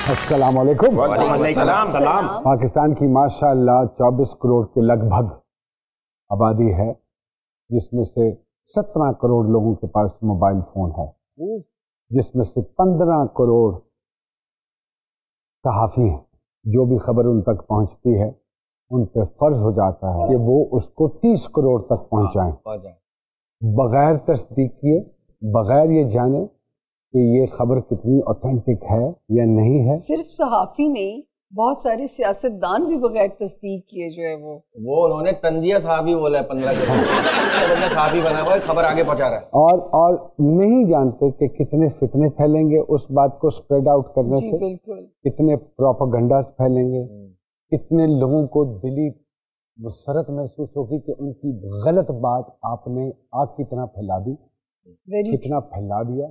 अस्सलाम वालेकुम। सलाम। पाकिस्तान की माशाअल्लाह 24 करोड़ के लगभग आबादी है, जिसमें से 17 करोड़ लोगों के पास मोबाइल फोन है, जिसमें से 15 करोड़ सहाफ़ी हैं। जो भी खबर उन तक पहुंचती है उन पर फर्ज हो जाता है कि वो उसको 30 करोड़ तक पहुंचाएं, बगैर तस्दीक किए, बगैर ये जाने कि ये खबर कितनी ऑथेंटिक है या नहीं है। सिर्फ सहाफ़ी नहीं, बहुत सारे सियासतदान भी बगैर तस्दीक किए जो है वो उन्होंने तंजिया साहबी बोला है 15 बंदा साहबी बना हुआ है, खबर आगे पहुंचा रहा है। और नहीं जानते कि कितने फितने फैलेंगे उस बात को स्प्रेड आउट करने से, कितने प्रोपेगेंडास फैलेंगे, कितने लोगों को दिली मुसरत महसूस होगी कि उनकी गलत बात आपने आग की तरह फैला दी, कितना फैला दिया।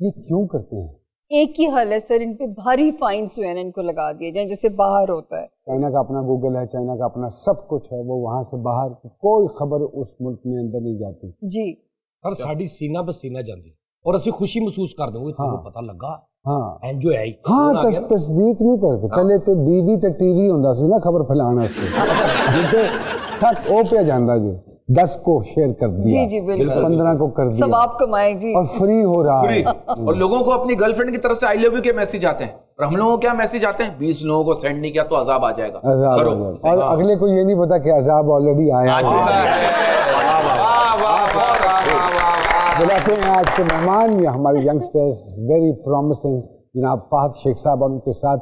ये क्यों करते हैं? एक ही हल है सर, इन पे भारी फाइन्स जो है ना इनको लगा दिए जाए, जैसे बाहर होता है। चाइना का अपना गूगल है, चाइना का अपना सब कुछ है, वो वहां से बाहर कोई खबर उस मुल्क में अंदर नहीं जाती जी। सर साड़ी सीना बसीना जाती और असि खुशी महसूस कर दो, हाँ, पता लगा। हाँ एंजो है हाँ, तस्दीक नहीं करते। पहले तो बीवी ते टीवी हुंदा सी ना खबर फैलाने से, ठक ओ पे जांदा जी 10 को शेयर कर दिया, जी जी बिल्कुल, 15 को कर दिया, सब आप कमाए जी, और फ्री हो रहा है। और लोगों को अपनी गर्लफ्रेंड की तरफ से आई लव यू के मैसेज आते हैं, और हम लोगों को क्या मैसेज आते हैं, 20 लोगों को सेंड नहीं किया तो अजाब आ जाएगा, और अगले को ये नहीं पता कि अजाब ऑलरेडी आया है। बुलाते हैं आज के मेहमान, ये हमारे यंगस्टर्स वेरी प्रॉमिसिंग, जनाब फहद शेख साहब, और उनके साथ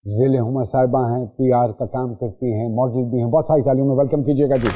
ज़िले हुमा साहिबा हैं, PR का काम करती हैं, मॉडल भी हैं, बहुत सारी तालियों में वेलकम कीजिएगा जी।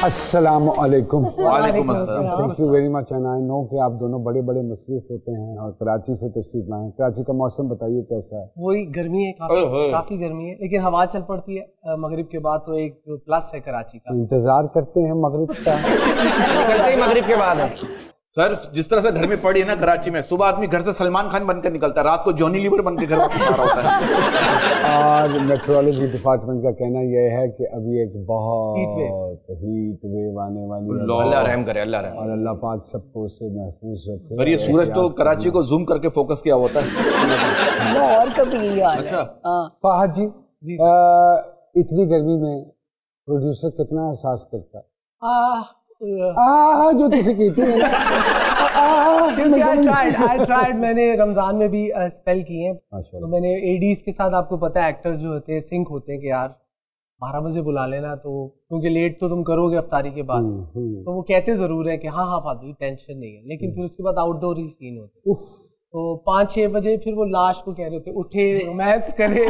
अस्सलाम वालेकुम। Thank you very much. And I know कि आप दोनों बड़े बड़े मसरूफ होते हैं और कराची से तशरीफ लाए हैं। कराची का मौसम बताइए कैसा है? वही गर्मी है, काफी गर्मी है, लेकिन हवा चल पड़ती है मगरिब के बाद, तो एक प्लस है कराची का। इंतजार करते हैं मगरिब का। करते ही मगरिब के बाद है सर। जिस तरह से घर में पड़ी है ना कराची में, सुबह आदमी घर से सलमान खान बनकर निकलता है, रात को जॉनी लीवर बनकर घर वापस आ रहा होता है। और मेट्रोलॉजी डिपार्टमेंट का कहना यह है कि अभी एक बहुत हीट वेव आने वाली है। अल्लाह रहम करे, अल्लाह रहम, और अल्लाह पाक सबको उससे महफूज रखे। और ये सूरज तो कराची को जूम करके फोकस किया होता है। और कभी अच्छा फहद जी, इतनी गर्मी में प्रोड्यूसर कितना एहसास करता है? जो तुझे कहते हैं I tried, मैंने रमजान में भी स्पेल किए हैं, तो मैंने एडीज के साथ, आपको पता है एक्टर्स जो होते हैं सिंक होते हैं कि यार 12 बजे बुला लेना, तो क्योंकि लेट तो तुम करोगे अफ्तारी के बाद, तो वो कहते जरूर है कि हाँ हाँ फादर टेंशन नहीं है, लेकिन फिर उसके बाद आउटडोर ही सीन होते हैं, तो 5-6 बजे फिर वो लाश को कह रहे होते उठे रोमांस करे,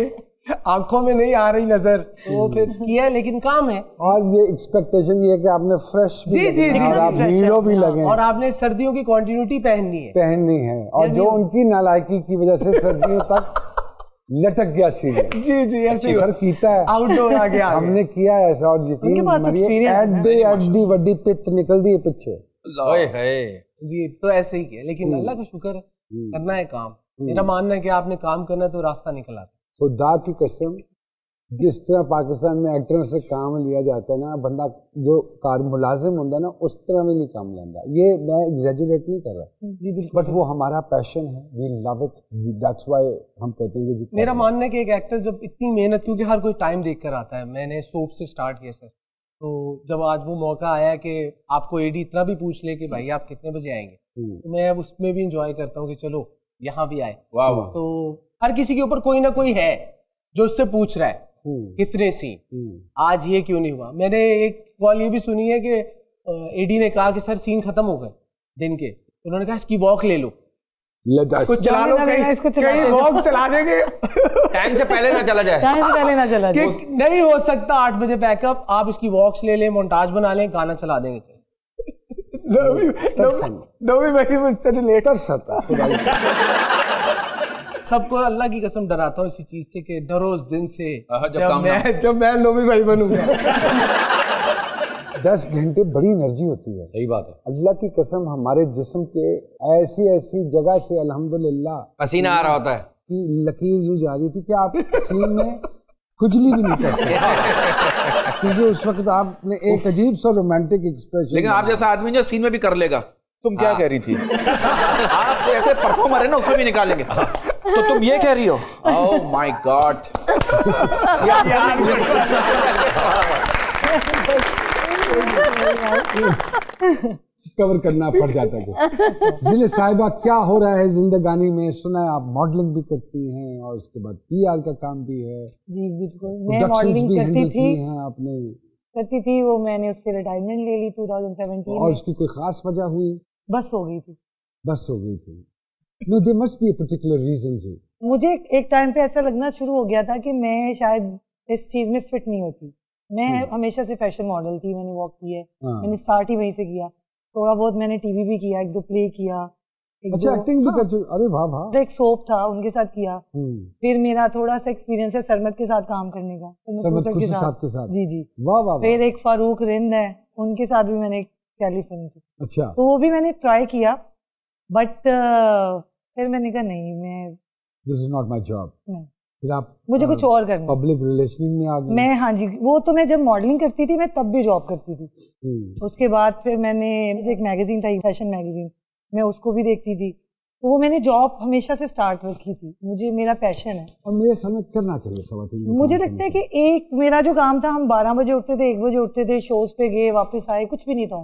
आंखों में नहीं आ रही नजर, तो फिर किया है, लेकिन काम है। और ये एक्सपेक्टेशन ये है कि आपने फ्रेश भी और आप हीरो भी लगे, और आपने सर्दियों की कंटिन्यूटी पहननी है, और जो उनकी नालायकी की वजह से सर्दियों तक लटक गया सीन। जी ऐसे सर कीता है, आउटडोर आ गया, हमने किया है ऐसा, और यकीन एडी वड्डी पित निकल दी है पीछे जी, तो ऐसे ही किया, लेकिन अल्लाह का शुक्र है, करना है काम। मेरा मानना है कि आपने काम करना है तो रास्ता निकल आता है। खुदा की कसम, जिस तरह पाकिस्तान में एक्टर से काम लिया जाता है ना, बंदा जो कार मुलाजिम होता है ना, उस तरह में नहीं काम लेंदा। ये मैं एग्जैजुरेट नहीं कर रहा, बट वो हमारा पैशन है, we love it, that's why हम कहते हैं कि मेरा मानना है कि एक एक्टर जब इतनी मेहनत, क्योंकि हर कोई टाइम देख कर आता है, मैंने सोप से स्टार्ट किया सर, तो जब आज वो मौका आया कि आपको एडी इतना भी पूछ ले कि भाई आप कितने बजे आएंगे, तो मैं उसमें भी इंजॉय करता हूँ कि चलो यहाँ भी आए। तो हर किसी के ऊपर कोई ना कोई है जो उससे पूछ रहा है कितने सीन, आज ये क्यों नहीं हुआ। मैंने एक कॉल ये भी सुनी है कि एडी ने कहा कि सर सीन खत्म हो गए दिन के, उन्होंने कहा इसकी वॉक ले लो, इसको चला लो, कहीं वॉक चला देंगे, टाइम से पहले ना चला जाए, नहीं हो सकता 8 बजे बैकअप, आप इसकी वॉक्स ले लें, मोन्टाज बना लें, गाना चला देंगे। भाई मुझसे रिलेट कर सकता, सबको अल्लाह की कसम डराता हूँ इसी चीज से कि डरो उस दिन से जब मैं नोबी भाई बनूंगा। 10 घंटे बड़ी एनर्जी होती है। सही बात है, अल्लाह की कसम, हमारे जिस्म के ऐसी जगह से अल्हम्दुलिल्लाह पसीना आ रहा होता है कि लकीर यूं जा रही थी कि आप सीन में कुचली भी नहीं कर सकते क्योंकि उस वक्त आपने एक अजीब सा रोमांटिक एक्सप्रेशन। लेकिन आप जैसा आदमी जो सीन में भी कर लेगा। तुम क्या कह रही थी? आप ऐसे परफॉर्मर है ना, उसमें भी निकालेंगे। तो तुम ये कह रही हो? Oh my God. कवर करना पड़ जाता है। जिले साहिबा, क्या हो रहा है जिंदगानी में? सुना है आप मॉडलिंग भी करती हैं और उसके बाद पीआर का काम भी है। जी बिल्कुल, मैं मॉडलिंग करती थी। आपने करती थी वो, मैंने उससे रिटायरमेंट ले ली 2017 और उसकी कोई खास वजह हुई? बस हो गई थी। बस हो गई थी। No, there must be a particular reason ji. मुझे एक टाइम पे ऐसा लगना शुरू हो गया था कि मैं शायद इस चीज में फिट नहीं होती। मैं हमेशा से फैशन मॉडल थी, मैंने वॉक की है, मैंने स्टार्ट ही वहीं से किया। थोड़ा बहुत मैंने टीवी भी किया, 1-2 प्ले किया। अच्छा, एक्टिंग भी कर चुकी? अरे वाह वाह। एक सोप था, उनके साथ किया। फिर मेरा थोड़ा सा एक्सपीरियंस है सरमद के साथ काम करने का, सरमद के साथ। जी जी, वाह वाह। फिर एक फारूक रिंद है, उनके साथ भी मैंने कैली फिल्म की। अच्छा, तो वो भी मैंने ट्राई किया, बट फिर मैंने कहा नहीं, मैं this is not my job. फिर आप मुझे कुछ और करना, पब्लिक रिलेशनिंग में आ गई। मैं, हाँ जी, वो तो मैं जब मॉडलिंग करती थी मैं तब भी जॉब करती थी। उसके बाद फिर मैंने एक मैगजीन था, फैशन मैगजीन, मैं उसको भी देखती थी। तो वो मैंने जॉब हमेशा से स्टार्ट रखी थी। मुझे, मेरा पैशन है और मेरे ख्याल में करना चाहिए खवातीन। मुझे लगता है कि एक मेरा जो काम था, हम 12 बजे उठते थे, 1 बजे उठते थे, शोज पे गए, वापस आए, कुछ भी नहीं था।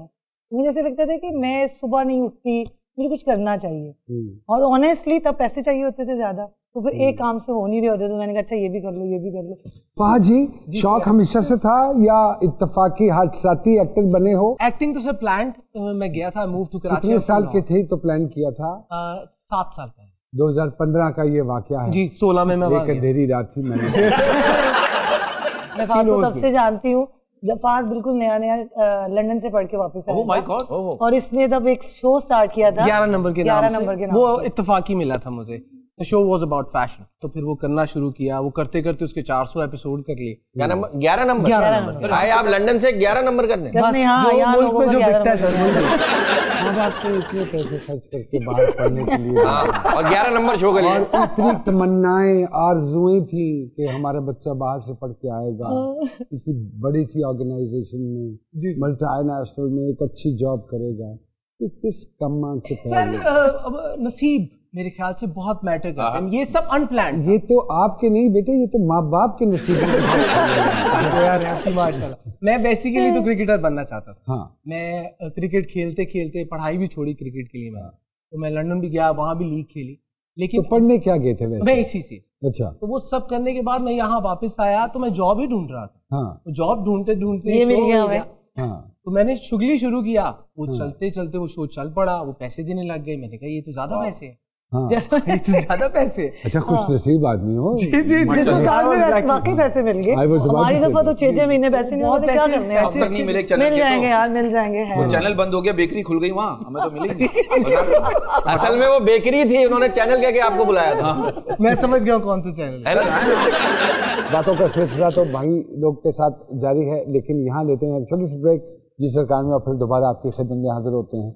मुझे ऐसे लगता था कि मैं सुबह नहीं उठती, मुझे कुछ करना चाहिए। और ऑनेस्टली तब पैसे चाहिए होते थे ज्यादा, तो फिर एक काम से हो नहीं रहे होते, तो मैंने कहा अच्छा ये भी कर लो, ये भी कर लो। फहद जी, शौक हमेशा से था या इत्तेफाकी हादसाती एक्टर बने हो? एक्टिंग तो सर प्लान, मैं गया था, मूव टू कराची। कितने साल के थे तो प्लान किया था? 7 साल पहले। 2015 का ये वाकया है जी। 16 में मैं एक अंधेरी रात थी। मैंने मैं फहद को तब से जानती हूँ जब फहद बिल्कुल नया लंदन से पढ़ के वापस आया। Oh my God. और इसने तब एक शो स्टार्ट किया था 11 नंबर के नाम से। वो से। इत्तेफाकी मिला था मुझे। The show was about fashion। तो फिर वो करना शुरू किया, वो करते करते उसके 400 एपिसोड कर लिए। 11 नंबर आए आप लंदन से 11 नंबर करने। जो मुल्क में जो बिकता है सर। आपको इतने पैसे खर्च करके बाहर पढ़ने के लिए और 11 नंबर शो कर लिया। और इतनी तमन्नाएं, आरजुएं थी कि हमारा बच्चा बाहर से पढ़ के आएगा, किसी बड़ी सी ऑर्गेनाइजेशन में, मल्टीनेशनल में एक अच्छी जॉब करेगा। तो किस कम से सर नसीब मेरे ख्याल से बहुत मैटर करता है। ये सब अनप्लान्ड। ये तो आपके नहीं बेटे, ये तो माँ बाप के नसीबों के। माशाल्लाह। मैं बेसिकली तो क्रिकेटर बनना चाहता था। हाँ। मैं क्रिकेट खेलते खेलते पढ़ाई भी छोड़ी क्रिकेट के लिए। मैं तो मैं लंदन भी गया, वहां भी लीग खेली। लेकिन तो पढ़ने क्या गए थे वैसे? मैं इसी से। अच्छा। तो वो सब करने के बाद मैं यहाँ वापस आया, तो मैं जॉब ही ढूंढ रहा था। हाँ। तो जॉब ढूंढते ढूंढते ये मिल गया। हाँ। तो मैंने शुगली शुरू किया। वो चलते चलते वो शो चल पड़ा, वो पैसे देने लग गए। मैंने कहा ये तो ज्यादा पैसे है। हाँ। ये तो ज्यादा पैसे। अच्छा, खुश नसीब आदमी हो। जी जी जी। वाकई पैसे मिल गए। हमारी दफा तो 6-6 महीने पैसे नहीं होते, क्या करने हैं? अब तक नहीं मिले चैनल के। मिल जाएंगे यार, मिल जाएंगे। वो चैनल बंद हो गया, बेकरी खुल गई वहाँ, हमें तो मिलेगी। असल में वो बेकरी थी, उन्होंने चैनल कह के आपको बुलाया था। मैं समझ गया कौन सा चैनल है। बातों का सिलसिला तो भाई लोग के साथ जारी है, लेकिन यहाँ लेते हैं एक छोटी सी ब्रेक जी सरकार में, और फिर दोबारा आपकी खिदमत में हाजिर होते हैं।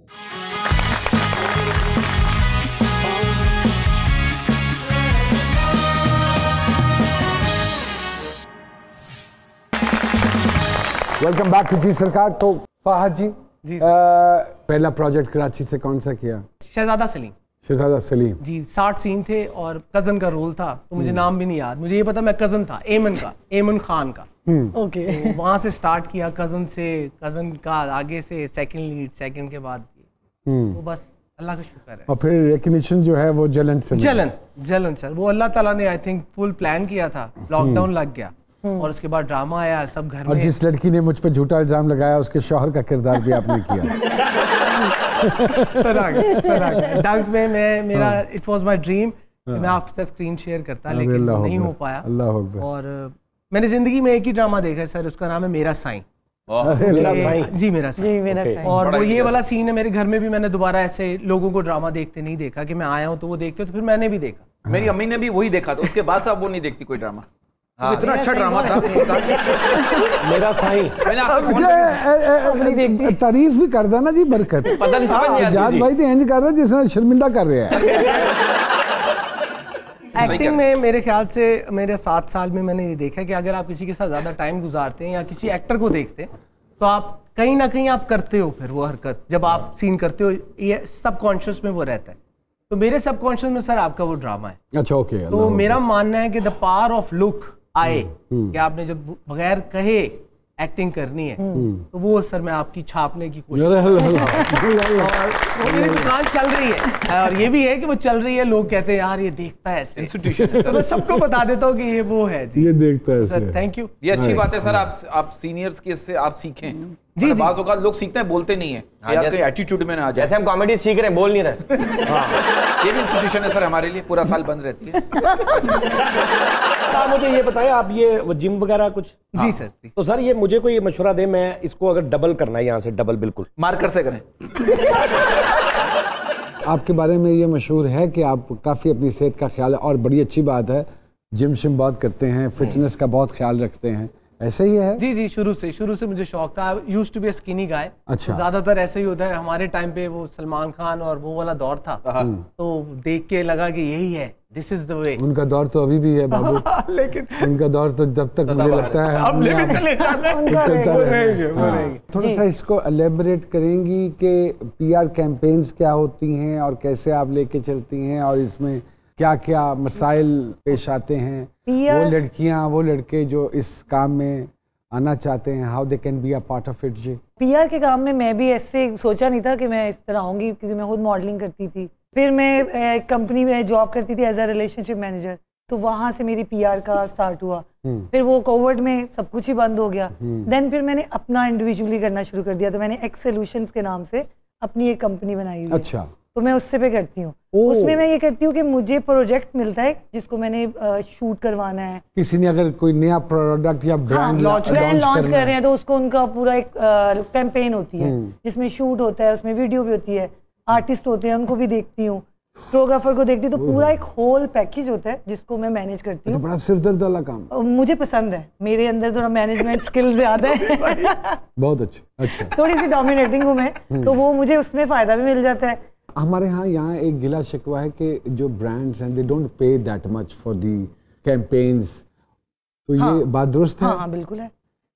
वेलकम बैक टू जी सरकार। तो फहद जी, पहला प्रोजेक्ट कराची से कौन सा किया? शहजादा सलीम। शहजादा सलीम जी। 60 सीन थे और कजन का रोल था, तो मुझे नाम भी नहीं याद। मुझे ये पता मैं कजन था, एमन खान का। ओके। तो वहां से स्टार्ट किया कजन से, कजन का आगे से सेकंड लीड, सेकंड के बाद वो बस अल्लाह का शुक्र है। और फिर रिकग्निशन जो है वो जलन से जलन सर, वो अल्लाह ताला ने आई थिंक फुल प्लान किया था। लॉकडाउन लग गया और उसके बाद ड्रामा आया, सब घर में। और जिस लड़की ने मुझ पर झूठा इल्जाम लगाया, उसके शौहर का किरदार भी आपने किया। सर आ गया। डंक में मैं, मेरा इट वाज माय ड्रीम मैं आपके साथ स्क्रीन शेयर करता, लेकिन नहीं हो पाया। अल्लाह अकबर। और मैंने जिंदगी में एक ही ड्रामा देखा है सर, उसका नाम है मेरा साईं। जी मेरा साईं। और वो ये वाला सीन है, मेरे घर में भी मैंने दोबारा ऐसे लोगों को ड्रामा देखते नहीं देखा कि मैं आया हूँ तो वो देखते, तो फिर मैंने भी देखा। मेरी अम्मी ने भी वही देखा था, उसके बाद से अब वो नहीं देखती कोई ड्रामा। हाँ, इतना अच्छा ड्रामा था मेरा साईं। मैंने तारीफ भी कर देना जी, बरकत। पता नहीं समझ नहीं आती। भाई तो इंज कर रहे जिसने शर्मिंदा कर रहे हैं। एक्टिंग में मेरे ख्याल से मेरे 7 साल में मैंने ये देखा कि अगर आप किसी के साथ ज़्यादा टाइम गुजारते हैं या किसी एक्टर को देखते हैं तो आप कहीं ना कहीं आप करते हो फिर वो हरकत, जब आप सीन करते हो ये सबकॉन्शियस में वो रहता है। तो मेरे सबकॉन्शियस में सर आपका वो ड्रामा है। अच्छा, ओके। तो मेरा मानना है कि द पावर ऑफ लुक आए कि आपने जब बगैर कहे एक्टिंग करनी है तो वो सर मैं आपकी छापने की कोशिश और वो मेरी दुकान चल रही है और ये भी है कि वो चल रही है, लोग कहते हैं यार ये देखता है ऐसे इंस्टीट्यूशन, तो मैं सबको बता देता हूँ कि ये वो है जी, ये देखता है सर। थैंक यू, ये अच्छी बात है सर। आप सीनियर्स के से आप सीखें जी। बात होगा लोग सीखते हैं बोलते नहीं है यार, कोई एटीट्यूड में ना आ जाए। जैसे हम कॉमेडी सीख रहे हैं बोल नहीं रहे। ये भी इंस्टीट्यूशन है सर हमारे लिए, पूरा साल बंद रहती है। आप मुझे ये बताएं, आप ये जिम वगैरह कुछ? जी सर। तो सर ये मुझे कोई मशवरा दे, मैं इसको अगर डबल करना है यहाँ से डबल बिल्कुल मार्कर से करें। आपके बारे में ये मशहूर है कि आप काफ़ी अपनी सेहत का ख्याल है और बड़ी अच्छी बात है, जिम शिम बहुत करते हैं, फिटनेस का बहुत ख्याल रखते हैं, ऐसे ही है? जी जी, शुरू से मुझे शौक था। Used to be a skinny guy. अच्छा। ज्यादातर ऐसे ही होता है, हमारे टाइम पे वो सलमान खान और वो वाला दौर था, तो देख के लगा कि यही है, दिस इज द वे। उनका दौर तो अभी भी है बाबू। लेकिन उनका दौर तो जब तक मुझे लगता है अब लेके चले जाते हैं। थोड़ा सा इसको एलेबोरेट करेंगी कि पीआर कैंपेन्स क्या होती हैं और कैसे आप लेके चलती हैं और इसमें क्या क्या मसाइल पेश आते हैं, वो लड़कियां वो लड़के जो इस काम में आना चाहते हैं, how they can be a part of it? जी, पीआर के काम में मैं भी ऐसे सोचा नहीं था कि मैं इस तरह आऊंगी, क्योंकि मैं खुद मॉडलिंग करती थी। फिर मैं एक कंपनी में जॉब करती थी एज अ रिलेशनशिप मैनेजर, तो वहां से मेरी पीआर का स्टार्ट हुआ। फिर वो कोविड में सब कुछ ही बंद हो गया। देन फिर मैंने अपना इंडिविजुअली करना शुरू कर दिया, तो मैंने एक्स सॉल्यूशंस के नाम से अपनी एक कंपनी बनाई हुई है। अच्छा। तो मैं उससे पे करती हूँ। उसमें मैं ये करती हूँ कि मुझे प्रोजेक्ट मिलता है जिसको मैंने शूट करवाना है। किसी ने अगर कोई नया प्रोडक्ट या ब्रांड लॉन्च कर रहे हैं तो उसको उनका पूरा एक कैंपेन होती है जिसमें शूट होता है, उसमें वीडियो भी होती है, आर्टिस्ट होते हैं उनको भी देखती हूँ, फोटोग्राफर को देखती हूँ। तो पूरा एक होल पैकेज होता है जिसको मैं मैनेज करती हूँ। बड़ा सिरदर्द वाला काम मुझे पसंद है, मेरे अंदर थोड़ा मैनेजमेंट स्किल ज्यादा है। बहुत अच्छा। थोड़ी सी डोमिनेटिंग हूँ मैं, तो वो मुझे उसमें फायदा भी मिल जाता है। हमारे यहाँ एक गिला शिकवा है कि जो ब्रांड्स हैं they don't pay that much for the campaigns, तो ये बात दुरुस्त है? हाँ बिल्कुल है,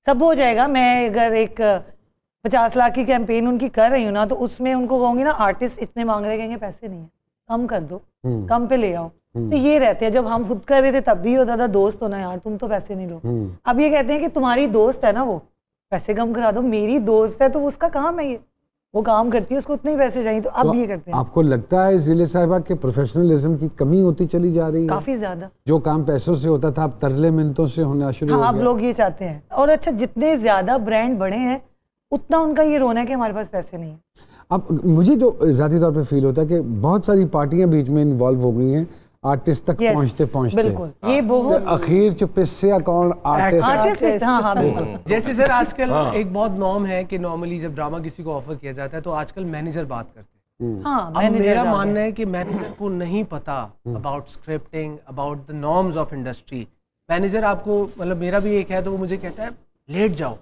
सब हो जाएगा। मैं अगर एक 50 लाख की कैंपेन उनकी कर रही हूँ ना, तो उसमें उनको कहूँगी ना आर्टिस्ट इतने मांग रहे, कहेंगे पैसे नहीं है, कम कर दो, कम पे ले आओ। तो ये रहते हैं। जब हम खुद कर रहे थे तब भी होता था दोस्त हो ना यार, तुम तो पैसे नहीं लो। अब ये कहते हैं कि तुम्हारी दोस्त है ना, वो पैसे कम करा दो। मेरी दोस्त है तो उसका काम है, ये वो काम करती है, उसको उतने ही पैसे चाहिए। तो अब ये करते हैं। आपको लगता है जिले साहिबा के प्रोफेशनलिज्म की कमी होती चली जा रही है? काफी ज्यादा। जो काम पैसों से होता था अब तरले मिन्नतों से होना शुरू हो गया। अब लोग ये चाहते हैं। और अच्छा, जितने ज्यादा ब्रांड बड़े हैं उतना उनका ये रोना है कि हमारे पास पैसे नहीं है। अब मुझे जो ज़ाती तौर पे फील होता है कि बहुत सारी पार्टियां बीच में इन्वॉल्व हो गई हैं आर्टिस्ट तक पहुंचते बिल्कुल। ये बहुत अखीर च पिस्या कौन आर्टिस्ट। हाँ बिल्कुल। जैसे सर आजकल एक बहुत नॉर्म है कि नॉर्मली जब ड्रामा किसी को ऑफर किया जाता है तो आजकल मैनेजर बात करते हैं। अब मेरा मानना है कि मैनेजर को नहीं पता about scripting, about the norms of industry. Manager आपको, मतलब मेरा भी एक है, तो वो मुझे कहता है लेट जाओ।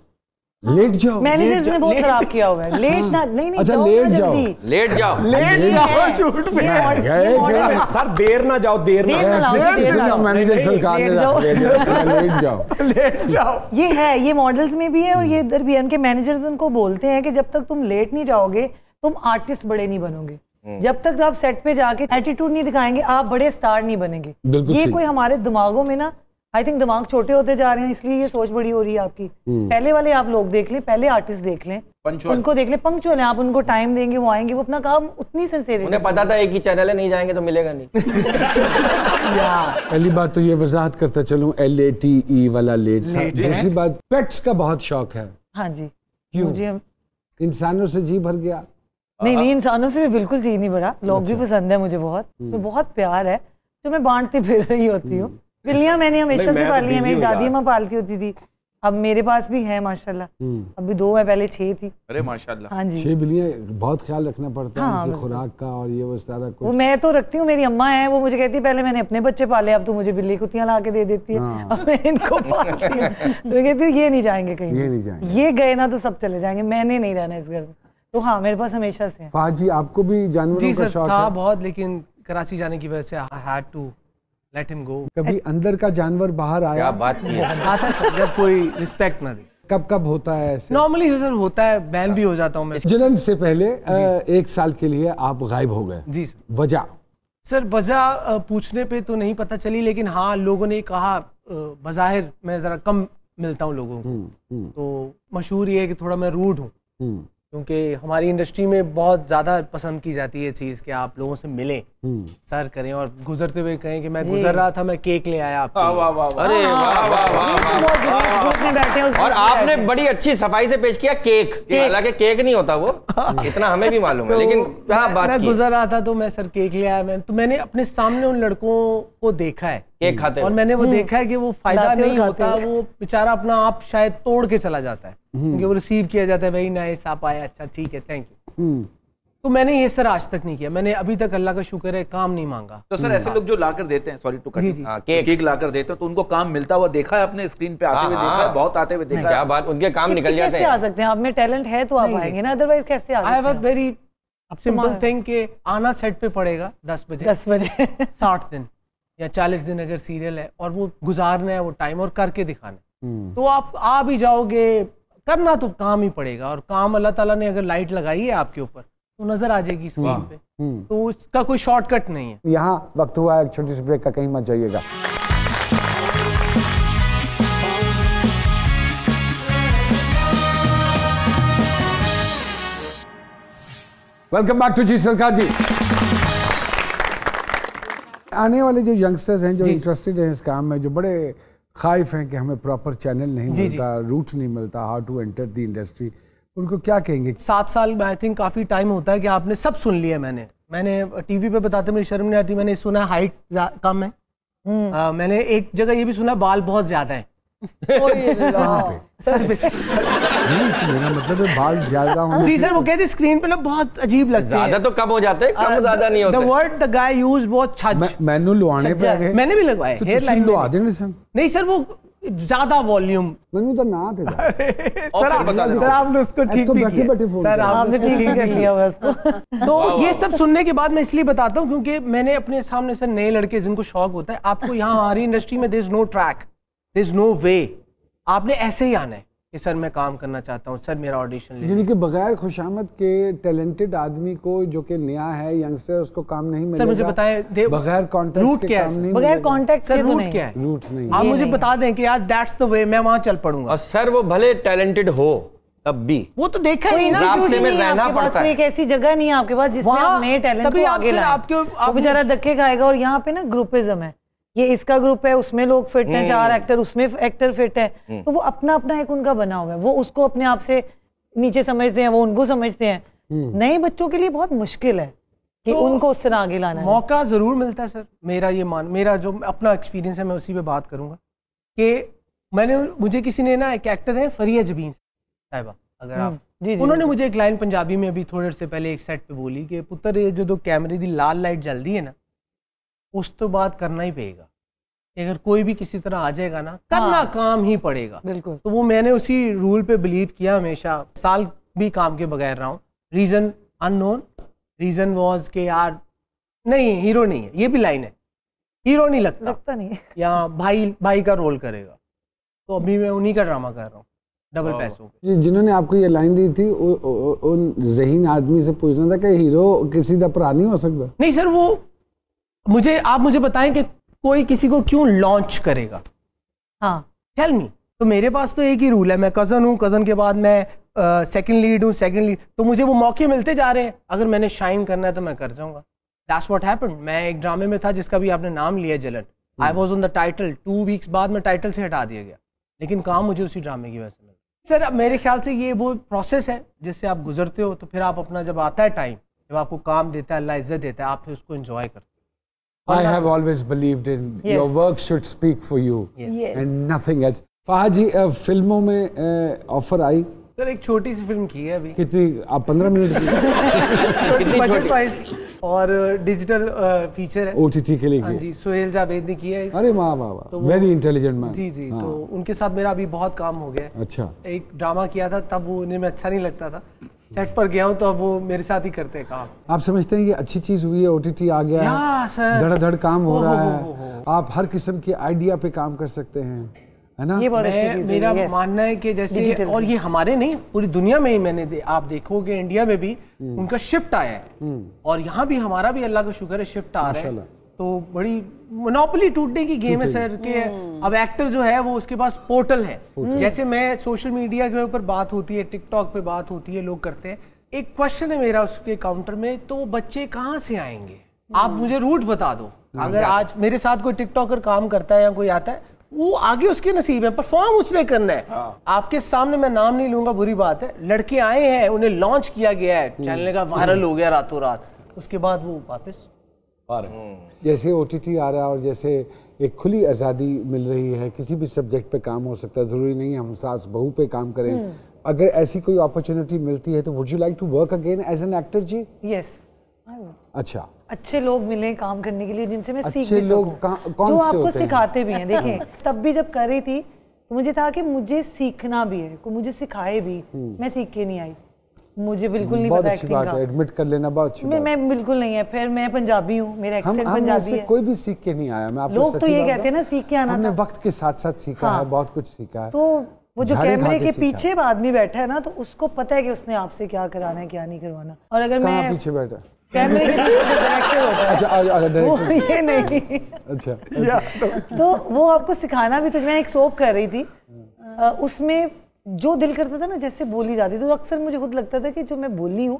मैनेजर्स ने बहुत खराब किया हुआ है। लेट ना, नहीं अच्छा लेट जाओ झूठ पे सर देर ना जाओ, देर ना मैनेजर सरकार ने लेट जाओ। ये है, ये मॉडल्स में भी है और ये इधर भी है। उनके मैनेजर्स उनको बोलते हैं कि जब तक तुम लेट नहीं जाओगे तुम आर्टिस्ट बड़े नहीं बनोगे। जब तक आप सेट पे जाके एटीट्यूड नहीं दिखाएंगे आप बड़े स्टार नहीं बनेंगे। ये कोई हमारे दिमागों में ना, आई थिंक दिमाग छोटे होते जा रहे हैं, इसलिए ये सोच बड़ी हो रही है आपकी। पहले वाले आप लोग देख लें, पहले आर्टिस्ट देख लें, उनको देख लें, पंक्चुअल है। आप उनको टाइम देंगे, वो आएंगे, वो अपना काम उतनी सिंसियरिटी। उन्हें पता था एक ही चैनल है, नहीं जाएंगे तो मिलेगा नहीं। पहली बात तो ये वजाहत करता चलूं, LATE वाला लेट था। दूसरी बात पेट्स का बहुत शौक है। हाँ जी। क्यों? मुझे इंसानों से जी भर गया? नहीं, इंसानों से भी बिल्कुल जी नहीं भरा। लोग भी पसंद है मुझे बहुत, तो बहुत प्यार है जो मैं बांटती फिर रही होती हूँ। बिल्लियां मैंने हमेशा से पाली है, मेरी दादी माँ पालती होती थी। अब मेरे पास भी है माशाल्लाह। अभी 2 है, पहले 6 थी। अरे माशाल्लाह। हाँ जी। 6 बिल्लियां, बहुत ख्याल रखना पड़ता है खुराक का और ये वो सारा कुछ। वो मैं तो रखती हूँ, मेरी अम्मा है, वो मुझे कहती है पहले मैंने अपने बच्चे पाले, अब तो मुझे बिल्ली कुत्तियां ला के दे देती है। अब मैं इनको पालती हूँ। तो मैं कहती हूँ ये नहीं जाएंगे कहीं, ये नहीं जाएंगे, ये गए ना तो सब चले जाएंगे, मैंने नहीं रहना इस घर में। तो हाँ, मेरे पास हमेशा से है। फहद जी, आपको भी जानवरों का शौक है? था बहुत, लेकिन कराची जाने की वजह से I had to let him go. कभी अंदर का जानवर बाहर आया? क्या बात की है। आता सर, जब कोई रिस्पेक्ट ना दे। कब कब होता है ऐसे? नॉर्मली सर होता है, बैन भी हो जाता हूँ मैं। जलन से पहले 1 साल के लिए आप गायब हो गए। जी सर। वजह? सर वजह पूछने पे तो नहीं पता चली, लेकिन हाँ लोगों ने कहा बज़ाहिर मैं जरा कम मिलता हूँ लोगों को। तो मशहूर ये है कि थोड़ा मैं रूड हूँ, क्योंकि हमारी इंडस्ट्री में बहुत ज़्यादा पसंद की जाती है चीज़ कि आप लोगों से मिलें, सर करें और गुजरते हुए कहें कि मैं गुजर रहा था, मैं केक ले आया आपके लिए। अरे वाह वाह वाह। और आपने बड़ी अच्छी सफाई से पेश किया केक, हालांकि केक नहीं होता वो, इतना हमें भी मालूम है, लेकिन क्या बात मैं की। गुजर रहा था तो मैं सर केक ले आया। तो मैंने अपने सामने उन लड़कों को देखा है केक खाते और मैंने वो देखा है कि वो फायदा नहीं होता, वो बेचारा अपना आप शायद तोड़ के चला जाता है, क्योंकि वो रिसीव किया जाता है, वेरी नाइस आप आए, अच्छा ठीक है थैंक यू। तो मैंने ये सर आज तक नहीं किया, मैंने अभी तक अल्लाह का शुक्र है काम नहीं मांगा। तो सर ऐसे लोग जो लाकर देते हैं, सॉरी टू कट, केक लाकर देते हैं, तो उनको काम मिलता हुआ देखा है अपने स्क्रीन पे आते हुए देखा है, बहुत आते हुए देखा है। क्या बात, उनके काम निकल जाते हैं। कैसे आ सकते हैं? आप में टैलेंट है तो आप आएंगे ना, अदरवाइज कैसे आ सकते हैं? I have a very simple thing कि आना सेट पे पड़ेगा 10 बजे 60 दिन या 40 दिन अगर सीरियल है, और वो गुजारना है वो टाइम और करके दिखाना है, तो आप आ भी जाओगे, करना तो काम ही पड़ेगा। और काम अल्लाह ताला ने अगर लाइट लगाई है आपके ऊपर तो नजर आ जाएगी स्क्रीन पे, तो उसका कोई शॉर्टकट नहीं है। यहाँ वक्त हुआ एक छोटी सी ब्रेक का, कहीं मत जाइएगा। वेलकम बैक टू जी सरकार जी। आने वाले जो यंगस्टर्स हैं जो इंटरेस्टेड हैं इस काम में, जो बड़े खाइफ हैं कि हमें प्रॉपर चैनल नहीं मिलता, रूट नहीं मिलता, how to enter the industry, उनको क्या कहेंगे? 7 साल में आई थिंक काफी टाइम होता है कि आपने सब सुन लिया। मैंने टीवी पे बताते मुझे शर्म नहीं आती, मैंने सुना हाइट कम है, मैंने एक जगह ये भी सुना बाल बहुत ज्यादा है। सर मेरा मतलब है बाल ज्यादा होने। जी सर, वो कहते हैं स्क्रीन पे ना बहुत अजीब लगते हैं। ज्यादा तो कम हो जाते हैं, कम ज्यादा नहीं होते। The word the guy used बहुत छज। मैनू लुआने पे आ गए। मैंने भी लगवाए हेयर लाइन लुआ देने सन। नहीं सर, वो ज्यादा वॉल्यूम मैनू तो ना थे सर, आपने उसको ठीक भी किया सर, आपने ठीक कर लिया हुआ उसको। तो ये सब सुनने के बाद मैं इसलिए बताता हूँ क्योंकि मैंने अपने सामने सर नए लड़के जिनको शौक होता है, आपको यहाँ हमारी इंडस्ट्री में there is no track, there is no way, आपने ऐसे ही आना है कि सर मैं काम करना चाहता हूँ, सर मेरा ऑडिशन ले। यानी कि बगैर खुशामद के टैलेंटेड आदमी को जो कि नया है, यंगस्टर, उसको काम नहीं मिलेगा। सर मुझे बताएं बगैर कॉन्टैक्ट रूट क्या है? बगैर कॉन्टैक्ट सर रूट क्या है? रूट नहीं। आप मुझे बता दें कि यार दैट्स द वे, मैं वहां चल पड़ूंगा। और सर वो भले टैलेंटेड हो तब भी वो तो देखा ही ना, रास्ते में रहना पड़ता है। एक ऐसी जगह नहीं है आपके पास जिसमें आप नए टैलेंट को आगे लाएं। वो बेचारा धक्के खाएगा। और यहाँ पे ना ग्रुपिज्म है, ये इसका ग्रुप है, उसमें लोग फिट हैं, 4 एक्टर, उसमें एक्टर फिट है, तो वो अपना अपना एक उनका बना हुआ है, वो उसको अपने आप से नीचे समझते हैं, वो उनको समझते हैं। नए बच्चों के लिए बहुत मुश्किल है कि तो उनको उस तरह आगे लाना। मौका जरूर मिलता है सर, मेरा जो अपना एक्सपीरियंस है मैं उसी पे बात करूंगा कि मुझे किसी ने ना, एक एक्टर है फरिया जबीन साहिबा, अगर आप उन्होंने मुझे एक लाइन पंजाबी में अभी थोड़े से पहले एक सेट पे बोली कि पुत्र ये जो कैमरे की लाल लाइट जलती है ना, उस तो बात करना ही पड़ेगा। अगर कोई भी किसी तरह आ जाएगा ना, करना काम ही पड़ेगा। बिल्कुल। तो वो मैंने उसी रूल पे बिलीव किया हमेशा, साल भी काम के बगैर रहा हूँ। रीजन अननोन, रीजन वाज के यार नहीं हीरो नहीं है, ये भी लाइन है, हीरो नहीं लगता नहीं, या भाई का रोल करेगा, तो अभी मैं उन्हीं का ड्रामा कर रहा हूँ डबल पैसों पे। जिन्होंने आपको ये लाइन दी थी उन ज़हीन आदमी से पूछना था कि हीरो किसी का भरा नहीं हो सकता? नहीं सर, वो आप मुझे बताएं कि कोई किसी को क्यों लॉन्च करेगा? हाँ टेल मी। तो मेरे पास तो एक ही रूल है, मैं कज़न हूँ, कज़न के बाद मैं सेकंड लीड हूँ, सेकंड लीड, तो मुझे वो मौके मिलते जा रहे हैं। अगर मैंने शाइन करना है तो मैं कर जाऊंगा। That's what happened. मैं एक ड्रामे में था जिसका भी आपने नाम लिया, जलन। I was on the title, 2 weeks बाद मैं टाइटल से हटा दिया गया, लेकिन काम मुझे उसी ड्रामे की वजह से मिला। सर मेरे ख्याल से ये वो प्रोसेस है जिससे आप गुजरते हो, तो फिर आप अपना जब आता है टाइम, जब आपको काम देता है, अल्लाह इज्जत देता है, आप फिर उसको एंजॉय करते हो। I have always believed in your work should speak for you and nothing else. Fahad जी, फिल्मों में ऑफर आई? सर एक छोटी सी फिल्म की है अभी। कितनी? आप 15 मिनट की? कितनी छोटी? और डिजिटल फीचर है OTT के लिए। हाँ जी, सोहेल जावेद ने किया है। अरे वाह वाह वाह, वेरी इंटेलिजेंट मैन। जी जी, तो उनके साथ मेरा अभी बहुत काम हो गया है। अच्छा। एक ड्रामा किया था, तब वो उन्हें में अच्छा नहीं लगता था, सेट पर गया हूँ तो अब वो मेरे साथ ही करते हैं काम। आप समझते हैं ये अच्छी चीज हुई है, OTT आ गया है, धड़ाधड़ काम हो रहा है, आप हर किस्म के आइडिया पे काम कर सकते हैं, है ना? ये बहुत अच्छी चीज़ है। मेरा मानना है कि जैसे, और ये हमारे नहीं पूरी दुनिया में ही आप देखोगे इंडिया में भी उनका शिफ्ट आया है, और यहाँ भी हमारा भी अल्लाह का शुक्र है शिफ्ट आ रहा है। तो बड़ी मोनोपोली टूटने की गेम है सर के अब एक्टर जो है वो उसके पास पोर्टल है। जैसे मैं सोशल मीडिया के ऊपर बात होती है, टिकटॉक पे बात होती है, लोग करते हैं, एक क्वेश्चन है मेरा उसके काउंटर में, तो बच्चे कहाँ से आएंगे? आप मुझे रूट बता दो। अगर आज मेरे साथ कोई टिकटॉकर काम करता है या कोई आता है, वो आगे उसके नसीब है, परफॉर्म उसने करना है। आपके सामने मैं नाम नहीं लूंगा, बुरी बात है, लड़के आए हैं, उन्हें लॉन्च किया गया है, चैनल का वायरल हो गया रातों रात, उसके बाद वो वापस जैसे OTT आ रहा है और जैसे एक खुली आज़ादी मिल रही है, किसी भी सब्जेक्ट पे काम हो सकता है, ज़रूरी नहीं है हम सास बहू पे काम करें। अगर ऐसी कोई अपॉर्चुनिटी मिलती है तो would you like to work again as an actor ji? Yes. अच्छा, अच्छे लोग मिले काम करने के लिए जिनसे मैं सीख अच्छे भी लोग सकूं, जो आपको सिखाते भी हैं। देखें तब भी जब कर रही थी तो मुझे था कि मुझे सीखना भी है, कोई मुझे सिखाए भी, मैं सीख के नहीं आई, मुझे बिल्कुल नहीं पता एक्टिंग का। एडमिट कर लेना बहुत अच्छी बात है। मैं बिल्कुल नहीं है। फिर मैं पंजाबी हूँ, मेरा एक्सेंट पंजाबी है। कोई भी सीख के नहीं आया। मैं आपको लोग तो ये कहते हैं ना सीख के आना, हमने वक्त के साथ साथ सीखा है, बहुत कुछ सीखा है। तो वो जो कैमरे के पीछे आदमी बैठा है ना, तो उसको पता है कि उसने आपसे क्या कराना है क्या नहीं करवाना। और अगर मैं पीछे बैठा कैमरे के पीछे डायरेक्टर होता है, अच्छा वो ये नहीं, अच्छा तो वो आपको सिखाना भी। तो मैं एक सोप कर रही थी, उसमें जो दिल करता था ना जैसे बोली जाती, तो अक्सर मुझे खुद लगता था कि जो मैं बोली हूँ,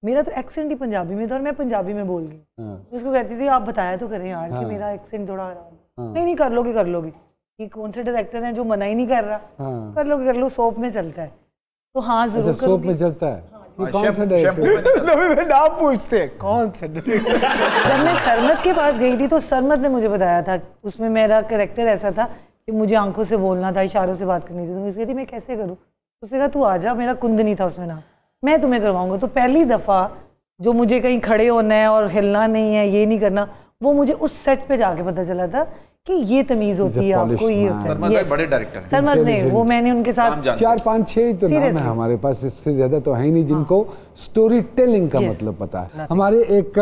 मेरा तो एक्सेंट ही पंजाबी में था और मैं पंजाबी में बोल गई। उसको कहती थी आप बताया तो करें यार कि मेरा एक्सेंट थोड़ा नहीं कर लोगे कि कौन से डायरेक्टर हैं जो मना ही नहीं कर रहा, कर लो, सोप में चलता है। तो हाँ जरूर सोप में चलता है। कौन सा डायरेक्टर? नाम पूछते हैं कौन सा डायरेक्टर? जब मैं सरमद के पास गई थी तो सरमद ने मुझे बताया था, उसमें मेरा कैरेक्टर ऐसा था कि मुझे आंखों से बोलना था, इशारों से बात करनी थी। तो मुझे कहती मैं कैसे करूँ? उसने कहा तू आ जा, मेरा कुंद नहीं था उसमें नाम, मैं तुम्हें करवाऊंगा। तो पहली दफ़ा जो मुझे कहीं खड़े होना है और हिलना नहीं है, ये नहीं करना, वो मुझे उस सेट पे जाके पता चला था कि ये तमीज होती है, आपको ये होता है। बड़े डायरेक्टर हैं सरमद ने, वो मैंने उनके साथ 4 5 6 तो नाम है हमारे पास, इससे ज्यादा तो है ही नहीं जिनको स्टोरी टेलिंग का मतलब पता है। हमारे एक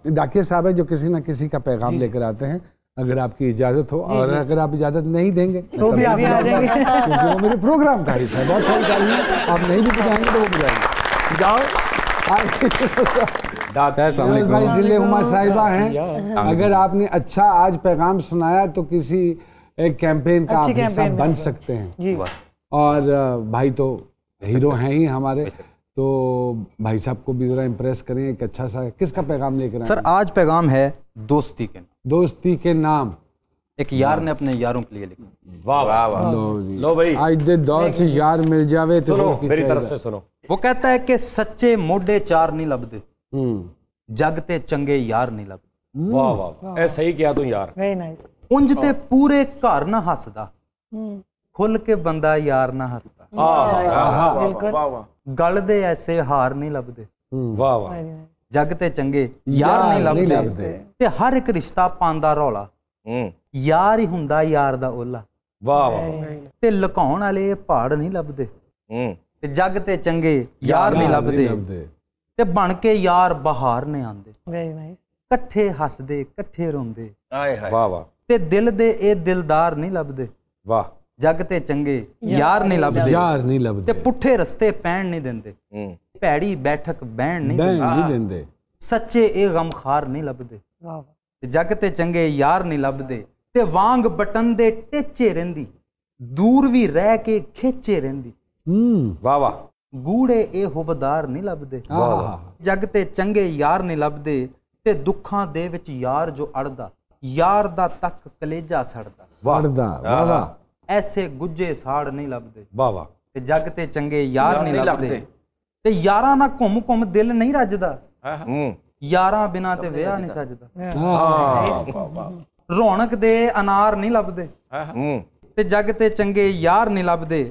डाकिया साहब है जो किसी ना किसी का पैगाम लेकर आते हैं, अगर आपकी इजाजत हो, और अगर आप इजाजत नहीं देंगे तो भी आप आ जाएंगे, क्योंकि वो मेरे प्रोग्राम का हिस्सा है। बहुत सारी गालियाँ आप नहीं भी बुझाएंगे तो वो बुझाएंगे। जाओ भाई जिले हुमा साहिबा हैं, अगर आपने अच्छा आज पैगाम सुनाया तो किसी एक कैंपेन का आप हिस्सा बन सकते हैं। और भाई तो हीरो हैं ही हमारे, तो भाई साहब को भी जरा इम्प्रेस करें, एक अच्छा सा किसका पैगाम लेकर आए? सर आज पैगाम है दोस्ती के नाम। एक यार ने अपने यारों के लिए लिखा। वाह वाह वाह, लो भाई आज दे दौर से यार मिल जावे तो मेरी तरफ से सुनो। वो कहता है कि सच्चे मोढे चार नहीं लभदे, जग ते चंगे यार नहीं लभदे। वाह वाह, ऐ सही किया तू यार, वेरी नाइस। उंज ते पूरे घर ना हसदा, खुल के बंदा यार ना हसदा। गल दे ऐसे हार नहीं लभदे, वाह वाह, जग ते चंगे यार नहीं लभदे। ते हर एक रिश्ता पांदा रौला, यार ही हुंदा यार दा ओला। वाह वाह, ते लुकाउण वाले पहाड़ नहीं लभदे, ते जग ते चंगे यार नहीं लभदे। ते बन के यार बहार ने आंदे, वेरी नाइस। कट्ठे हसदे कट्ठे रोंदे। वाह वाह, ते दिल दे ए दिलदार नहीं लभदे, वाह, जग ते चंगे यार नहीं लभदे। ते पुट्ठे रस्ते पैण नहीं देंदे, भैड़ी बैठक बैण नहीं देंदे। सच्चे ए गमखार नहीं लभदे, जग ते चंगे यार नहीं लभदे। ते वांग बटन दे टेचे रहिंदी, दूर भी रह के खेचे रहिंदी। वाह वाह, गूड़े ए हुबदार नहीं लभदे, जग ते चंगे यार नहीं लभदे। ते दुखां दे विच यार जो अड़दा, यार दा तक कलेजा सड़दा। वाह वाह, ऐसे गुज्जे साड़ नहीं लभदे। वाह वाह, ते जग ते चंगे यार नहीं लभदे। ते यारां ना घुम घुम दिल नहीं रजदा, यारां बिना ते विआह नहीं सजदा। रौनक दे अनार नहीं लभदे, ते जग ते चंगे यार नहीं लभदे।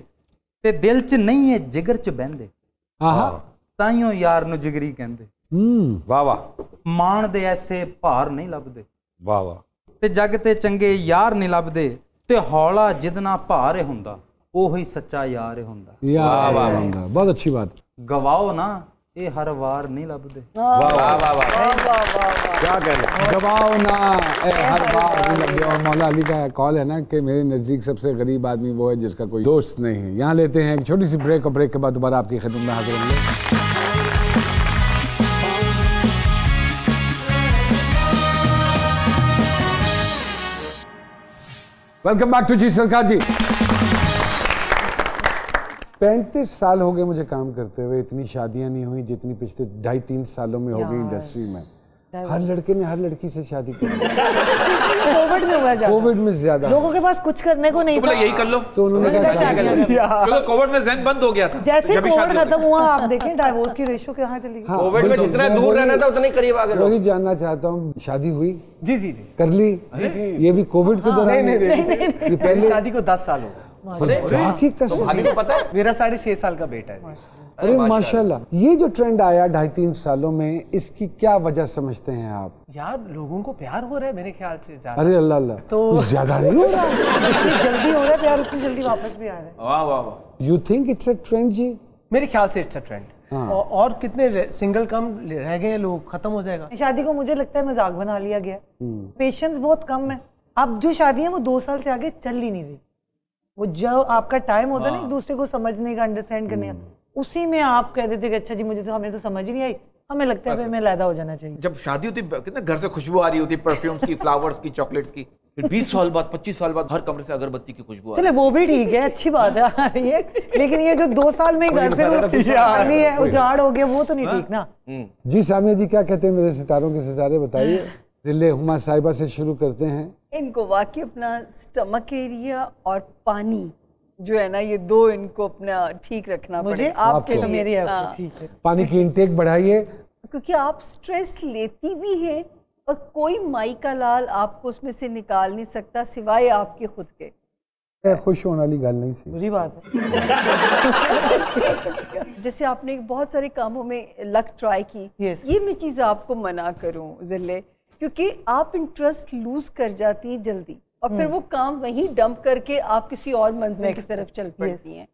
ते दिल च नहीं है जिगर च बहंदे, ताइयों यार नू जिगरी कहंदे। वाह वाह। ਮਾਣ ਦੇ ਐਸੇ ਭਾਰ ਨਹੀਂ ਲੱਭਦੇ, वाह वाह। ਤੇ ਜੱਗ ਤੇ ਚੰਗੇ ਯਾਰ ਨਹੀਂ ਲੱਭਦੇ, ਤੇ ਹੌਲਾ ਜਿਦਨਾ ਭਾਰ ਹੁੰਦਾ ਉਹੀ ਸੱਚਾ ਯਾਰ ਹੁੰਦਾ। वाह वाह वाह, बहुत अच्छी बात। ਗਵਾਓ ਨਾ ਇਹ ਹਰ ਵਾਰ नहीं ਲੱਭਦੇ। वाह वाह वाह वाह, क्या कह रहे हैं। गवाओ ना हर बार नहीं लगे। और मौला अली का कॉल है ना कि मेरे नज़दीक सबसे गरीब आदमी वो है जिसका कोई दोस्त नहीं है। यहाँ लेते हैं एक छोटी सी ब्रेक, और ब्रेक के बाद दोबारा आपकी खिदमत में हाजिर होंगे। वेलकम बैक टू जी सरकार जी। 35 साल हो गए मुझे काम करते हुए, इतनी शादियां नहीं हुई जितनी पिछले 2.5-3 सालों में हो गई इंडस्ट्री में। हर लड़के ने हर लड़की से शादी की। कोविड में हुआ ज्यादा। कोविड में ज्यादा लोगों के पास कुछ करने को नहीं तो बोला यही कर लो, तो उन्होंने कहा शादी कर लो। क्योंकि कोविड में ज़हन बंद हो गया था। जैसे कोविड खत्म हुआ आप देखें डाइवोर्स की रेशियो कहाँ चली गई। कोविड में जितना दूर रहना था उतना ही करीब आ गए लोग। वही जानना चाहता हूँ, शादी हुई? जी जी जी कर ली? ये भी कोविड के दौरान? नहीं, पहले शादी को 10 साल हो गए। अभी तो पता है मेरा 6.5 साल का बेटा है। अरे माशाल्लाह, ये जो ट्रेंड आया 2.5-3 सालों में, इसकी क्या वजह समझते हैं आप? यार लोगों को प्यार हो रहा है मेरे ख्याल से ज्यादा। अरे अल्लाह अल्लाह, तो ज्यादा नहीं हो रहा। इतनी जल्दी हो रहा है प्यार, उतनी जल्दी वापस भी आ रहा है। वाह वाह वाह। You think it's a trend ji? मेरे ख्याल से इट्स अ ट्रेंड। और कितने सिंगल कम रह गए लोग, खत्म हो जाएगा। शादी को मुझे लगता है मजाक बना लिया गया। पेशेंस बहुत कम है। अब जो शादी है वो 2 साल से आगे चल ही नहीं रही। वो जो आपका टाइम होता है ना एक दूसरे को समझने का, अंडरस्टैंड करने का, उसी में आप कह देते कि अच्छा जी मुझे तो हमें तो समझ ही नहीं आई, हमें लगता है हमें लैदा हो जाना चाहिए। जब शादी होती कितने घर से खुशबू आ रही होती, परफ्यूम्स की, फ्लावर्स की, चॉकलेट्स की, फिर 20 साल बाद 25 साल बाद हर कमरे से अगरबत्ती की खुशबू आ रही है। चले वो भी ठीक है, अच्छी बात है आ रही है, लेकिन ये जो 2 साल में ही घर से उजाड़ हो गया वो तो नहीं ठीक ना। जी सामिया जी क्या कहते हैं मेरे सितारों के सितारे, बताइए। जिले हुमा साहिबा से शुरू करते हैं। इनको वाकई अपना स्टमक एरिया और पानी जो है ना, ये 2 इनको अपना ठीक रखना पड़ेगा आपके लिए। मेरी ठीक है। पानी की इंटेक बढ़ाइए, क्योंकि आप स्ट्रेस लेती भी हैं और कोई माई का लाल आपको उसमें से निकाल नहीं सकता सिवाय आपके खुद के। खुश होने वाली गल नहीं सी, बुरी बात है। जैसे आपने बहुत सारे कामों में लक ट्राई की, ये मैं चीज़ आपको मना करूं जिले, क्योंकि आप इंटरेस्ट लूज कर जाती हैं जल्दी और फिर वो काम वहीं डंप करके आप किसी और मंजिल की तरफ चल पड़ती हैं।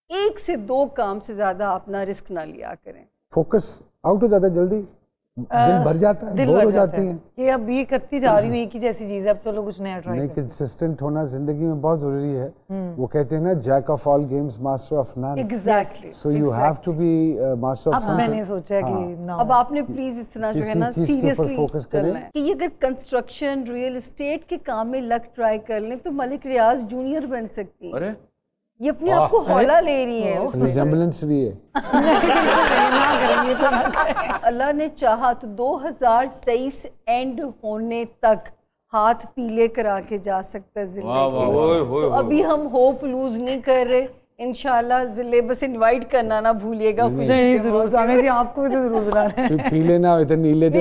1 से 2 काम से ज्यादा अपना रिस्क ना लिया करें। फोकस आउट हो जाता है जल्दी, दिल भर जाता है, बोर हो जाती है कि अब ये करती जा रही हूँ एक ही जैसी चीज है, अब चलो कुछ नया ट्राई करें। कंसिस्टेंट होना जिंदगी में बहुत जरूरी है। वो कहते हैं ना jack of all games master of none. Exactly, so you have to be master of something. अब मैंने सोचा कि ना, अब आपने प्लीज इस तरह जो है ना सीरियसली फोकस करना है कि ये अगर कंस्ट्रक्शन रियल एस्टेट के काम में लक ट्राई कर लें तो मलिक रियाज जूनियर बन सकती है। अरे ये अपने आप को हौला ले रही है, रिजेम्बलेंस भी है। अल्लाह ने चाहा तो 2023 एंड होने तक हाथ पीले करा के जा सकता है जिले। तो अभी हम होप लूज नहीं कर रहे, इंशाल्लाह जिले बस इनवाइट करना ना भूलिएगा। नहीं जरूर जी, आपको भी तो जरूर बुलाना है। पीले ना हो तो नीले तो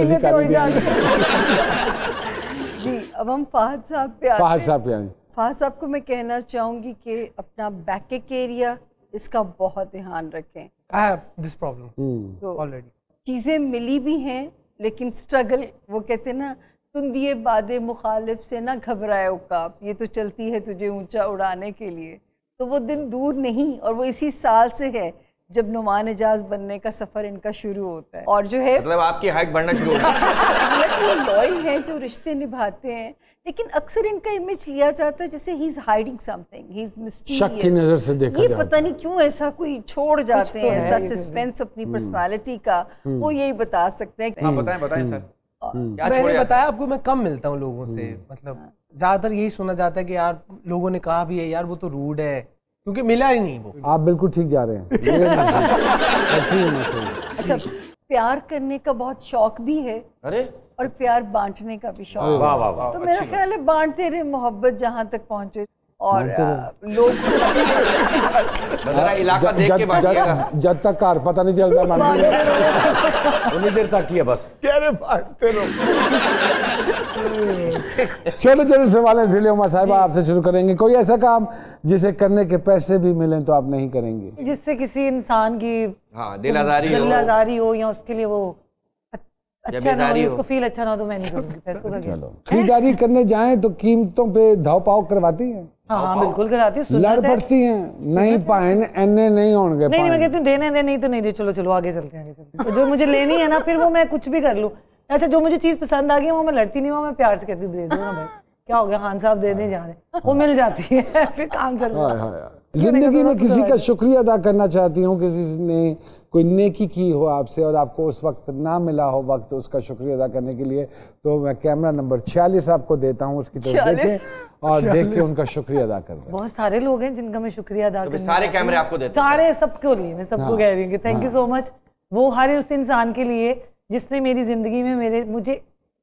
जी। अब हम फाहद साहब पे आते हैं। फाहद साहब को मैं कहना चाहूँगी कि अपना बैक एरिया इसका बहुत ध्यान रखें। I have this problem already। चीज़ें मिली भी हैं लेकिन स्ट्रगल, वो कहते हैं ना तुंदिए बादे मुखालिफ से ना घबराए उकाब, ये तो चलती है तुझे ऊंचा उड़ाने के लिए। तो वो दिन दूर नहीं और वो इसी साल से है जब नुमान एजाज बनने का सफर इनका शुरू होता है। और जो है मतलब आपकी हाइट बढ़ना शुरू होती है। लॉयल हैं जो रिश्ते निभाते हैं, लेकिन अक्सर इनका इमेज लिया जाता है जैसे he is hiding something, he is mysterious. शक की नजर से देखा ये पता नहीं क्यों ऐसा कोई छोड़ जाते हैं, ऐसा सस्पेंस अपनी पर्सनालिटी का, वो यही बता सकते हैं। हाँ बताएं सर। मैंने बताया आपको, मैं कम मिलता हूँ लोगों से, मतलब ज्यादातर यही सुना जाता है कि यार लोगों ने कहा भी है यार वो तो रूड है, क्योंकि मिला ही नहीं वो। आप बिल्कुल ठीक जा रहे हैं। अच्छा, प्यार करने का बहुत शौक भी है। अरे और प्यार बांटने का भी शौक। वाह वाह वाह। तो मेरा ख्याल है बांटते रहे, मोहब्बत जहाँ तक पहुँचे और लोग इलाका देख के बांटिएगा। जब तक कार पता नहीं चलता उन्हीं देर काटी है बस। बांटते रहो। चलो सवाल है जिले उमा साहिबा, आपसे शुरू करेंगे। कोई ऐसा काम जिसे करने के पैसे भी मिलें तो आप नहीं करेंगे? जिससे किसी इंसान की दिल आजारी हो या उसके लिए वो अच्छा ना हो, उसको फील अच्छा ना हो तो मैं नहीं करूंगी पैसों का। चलो खरीदारी करने जाएं तो कीमतों पे धाव पाव करवाती हैं? हाँ बिल्कुल कराती हूँ। लड़ पड़ती हैं नहीं पाइन एने नहीं होंगे। नहीं मैं कहती हूँ देने दे, नहीं तो नहीं दे, चलो चलो आगे चलते हैं, आगे चलते हैं। तो जो मुझे लेनी है ना फिर वो मैं कुछ भी कर लूँ। अच्छा जो मुझे चीज पसंद आ गई वो मैं लड़ती नहीं हूँ, मैं प्यार से कहती हूँ दे दो ना भाई, क्या हो गया खान साहब दे दे जा रहे, वो मिल जाती है फिर काम चल रहा है। जिंदगी में किसी का शुक्रिया अदा करना चाहती हूँ, किसी ने कोई नेकी की हो आपसे और आपको उस वक्त ना मिला हो वक्त उसका शुक्रिया अदा करने के लिए, तो मैं कैमरा नंबर 46 आपको देता हूँ, उसकी तरफ देखें और देख के उनका शुक्रिया अदा कर दें। बहुत सारे लोग हैं जिनका मैं शुक्रिया अदा करना, सारे कैमरे आपको देते हैं, सारे सबको लिए मैं सबको कह रही हूँ थैंक यू सो मच। वो हर उस इंसान के लिए जिसने मेरी जिंदगी में मुझे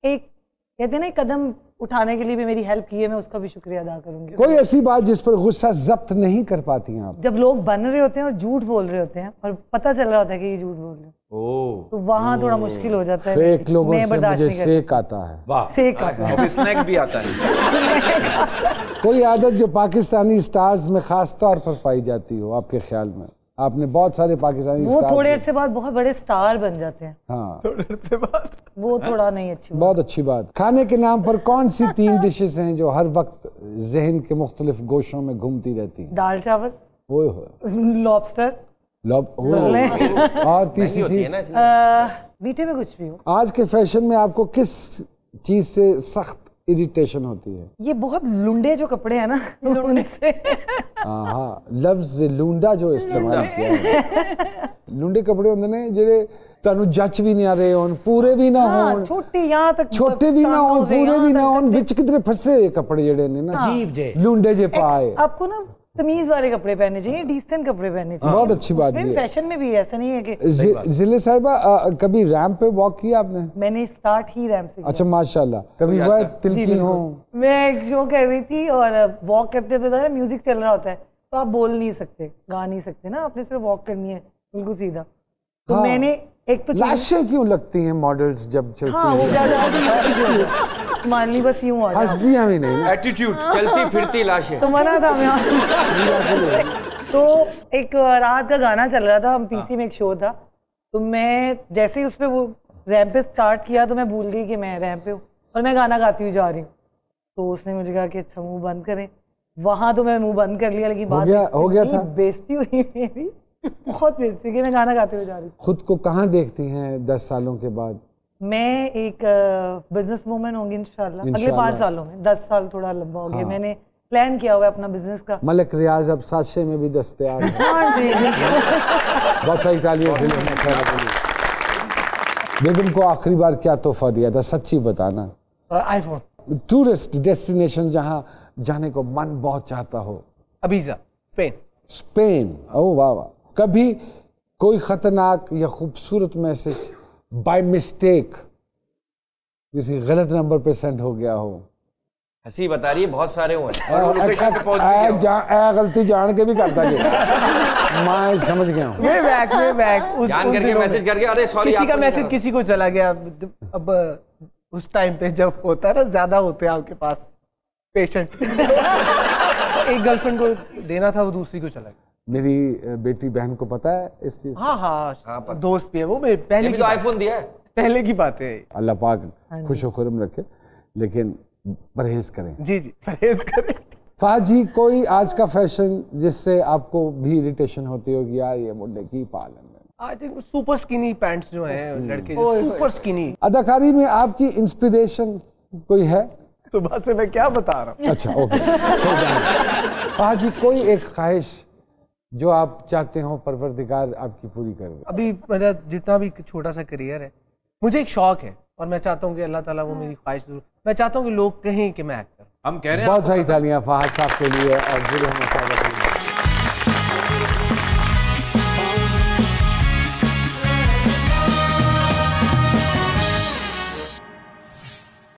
एक कहते हैं ना कदम उठाने के लिए भी मेरी हेल्प की है, मैं उसका भी शुक्रिया अदा करूंगी। कोई ऐसी बात जिस पर गुस्सा जब्त नहीं कर पाती हैं आप? जब लोग बन रहे होते हैं और झूठ बोल रहे होते हैं और पता चल रहा होता है कि ये झूठ बोल रहे हैं, तो वहाँ थोड़ा मुश्किल हो जाता है। फेक लोगों से मुझे सेक आता है। वाह, सेक आता है, स्नैक भी आता है। कोई आदत जो पाकिस्तानी स्टार्स में खास तौर पर पाई जाती हो आपके ख्याल में? आपने बहुत सारे पाकिस्तानी वो थोड़े देर से बाद बहुत बड़े स्टार बन जाते हैं। हाँ थोड़े देर से बाद वो थोड़ा नहीं अच्छी बात। बहुत अच्छी बात। खाने के नाम पर कौन सी 3 डिशेस हैं जो हर वक्त जहन के मुख्तलिफ गोशों में घूमती रहती हैं? दाल चावल, लॉबस्टर, और तीसरी चीज मीठे में कुछ भी हो। आज के फैशन में आपको किस चीज से सख्त इरिटेशन होती है? ये बहुत लुंडे जो कपड़े हैं ना, लुंडे से हाँ लफ्ज लुंडा जो इस्तेमाल किया है। लुंडे कपड़े होंगे ने जेडे तानू जच भी नहीं आ रहे होन, पूरे भी ना होन, छोटे यहाँ तक छोटे भी ना होन, पूरे भी ना होन, विच किधरे फंसे हुए कपड़े जेडे ने ना अजीब जे लुंडे जे पाए। आपको ना तमीज वाले कपड़े पहनने चाहिए, डिसेंट कपड़े पहनने चाहिए। बहुत अच्छी बात है। फैशन में भी ऐसा नहीं है कि जिले साहिबा कभी रैंप पे वॉक किया आपने? मैंने स्टार्ट ही रैंप से किया। अच्छा माशाल्लाह। कभी हुआ तिलकी हो? मैं एक शो कर रही थी और वॉक करते थे, म्यूजिक चल रहा होता है तो आप बोल नहीं सकते, गा नहीं सकते ना, आपने सिर्फ वॉक करनी है बिल्कुल सीधा। तो मैंने एक तो लाशें क्यों लगती हैं मॉडल्स जब चलती हैं? वो ज्यादा मान ली बस यूं आ जाए, हंसदियां भी नहीं, एटीट्यूड, चलती फिरती लाशें। तो मना था मैं। तो एक रात का गाना चल रहा था, हम पीसी में एक शो था, तो मैं जैसे ही उस पे वो रैंप पे स्टार्ट किया तो मैं भूल गई कि मैं रैंप पे हूँ और मैं गाना गाती हुई जा रही हूँ। तो उसने मुझे कहा कि अच्छा मुंह बंद करें, वहां तो मैं मुंह बंद कर लिया, लेकिन हो गया था बेइज्जती हुई मेरी, बहुत बेइज्जती कि मैं गाना गाते हुए जा रही हूँ। खुद को कहाँ देखती हैं 10 सालों के बाद? मैं एक बिजनेस वूमेन होंगी इंशाल्लाह अगले 5 सालों में। 10 साल थोड़ा लंबा हो गया, मैंने प्लान किया हुआ है अपना बिजनेस का। मलिक रियाज अब साशे में भी दस्तयाब है। बहुत सारी तालियां। बेगम को आखिरी बार क्या तोहफा दिया था, सच्ची बताना? आईफोन। टूरिस्ट डेस्टिनेशन जहाँ जाने को मन बहुत चाहता हो? अबीजा, स्पेन। स्पेन, ओह वाह वाह। कभी कोई खतरनाक या खूबसूरत मैसेज बाय मिस्टेक किसी गलत नंबर पे सेंड हो गया हो? हंसी बता रही है, बहुत सारे हुए। गलती जान के भी करता जी। मैं समझ गया हूँ। जान करके मैसेज करके, अरे सॉरी, किसी का मैसेज किसी को चला गया। अब उस टाइम पे जब होता है ना, ज्यादा होते हैं आपके पास पेशेंट। एक गर्लफ्रेंड को देना था, वो दूसरी को चला गया। मेरी बेटी बहन को पता है इस चीज? हाँ, दोस्त भी है वो। पहले तो आईफोन दिया है, पहले की बात है। अल्लाह पाक खुशो खुरम रखे, लेकिन परहेज करें। जी परहेज करें। फहद जी, कोई आज का फैशन जिससे आपको भी इरिटेशन होती हो कि यार ये मुंडे की पालन है? I think super skinny pants जो हैं लड़के, सुपर स्किनी। अदाकारी में आपकी इंस्पिरेशन कोई है? सुबह से मैं क्या बता रहा हूँ। अच्छा ओके। फहद जी, कोई एक ख्वाहिश जो आप चाहते हो परवरदिगार आपकी पूरी करे? अभी मेरा जितना भी छोटा सा करियर है, मुझे एक शौक है और मैं चाहता हूँ कि अल्लाह ताला वो मेरी ख्वाहिश जरूर, मैं चाहता हूँ कि लोग कहें कि मैं एक्टर। हम कह रहे हैं बहुत सारी तालियां फहद साहब के लिए और